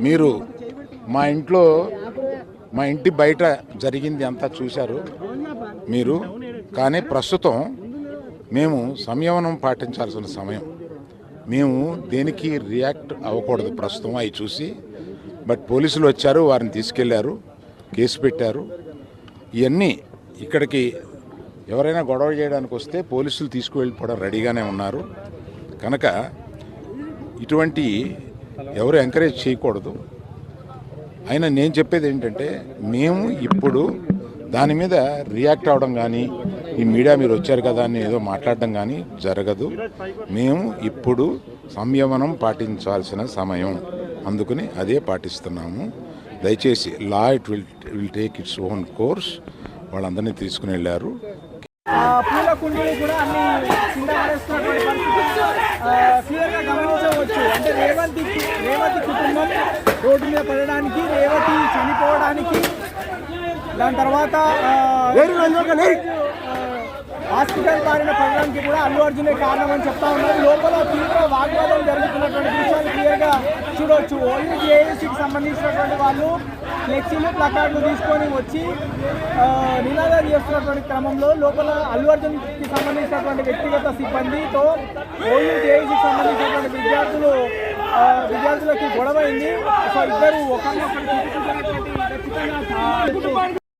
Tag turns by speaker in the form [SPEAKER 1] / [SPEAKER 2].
[SPEAKER 1] మీరు మా ఇంటి బయట జరిగింది అంతా చూశారు మీరు. కానీ ప్రస్తుతం మేము సంయమనం పాటించాల్సిన సమయం. మేము దేనికి రియాక్ట్ అవ్వకూడదు ప్రస్తుతం అవి చూసి. బట్ పోలీసులు వచ్చారు, వారిని తీసుకెళ్లారు, కేసు పెట్టారు. ఇవన్నీ ఇక్కడికి ఎవరైనా గొడవ చేయడానికి వస్తే పోలీసులు తీసుకువెళ్ళిపోవడం రెడీగానే ఉన్నారు. కనుక ఇటువంటి ఎవరు ఎంకరేజ్ చేయకూడదు. అయినా నేను చెప్పేది ఏంటంటే, మేము ఇప్పుడు దాని మీద రియాక్ట్ అవ్వడం కానీ, ఈ మీడియా మీరు వచ్చారు కదా అని ఏదో మాట్లాడడం కానీ జరగదు. మేము ఇప్పుడు సంయమనం పాటించాల్సిన సమయం, అందుకని అదే పాటిస్తున్నాము. దయచేసి law it will take its own course. వాళ్ళందరినీ తీసుకుని వెళ్ళారు.
[SPEAKER 2] పూల కుండీలు కూడా అన్ని కింద పడేస్తున్నటువంటి క్లియర్గా గమనించవచ్చు. అంటే రేవంతి కుటుంబం రోడ్డు మీద పడడానికి, రేవతి చనిపోవడానికి, దాని తర్వాత హాస్పిటల్ బారిన పడడానికి కూడా అల్లు అర్జునే కారణం అని చెప్తా ఉన్నారు. లోపల తీవ్ర వాగ్వాదం జరుగుతున్నటువంటి దృశ్యాలు క్లియర్గా చూడవచ్చు. ఓన్లీ జేఏసీకి సంబంధించినటువంటి వాళ్ళు ఫ్లెక్సీలు, ప్లకార్డులు తీసుకొని వచ్చి నినాదాలు చేస్తున్నటువంటి క్రమంలో లోపల అల్లు అర్జున్కి సంబంధించినటువంటి వ్యక్తిగత సిబ్బందితో ఓన్లీ జేఏసీకి సంబంధించినటువంటి విద్యార్థులకి గొడవ అయింది. సో ఇద్దరు ఒకరినొకరు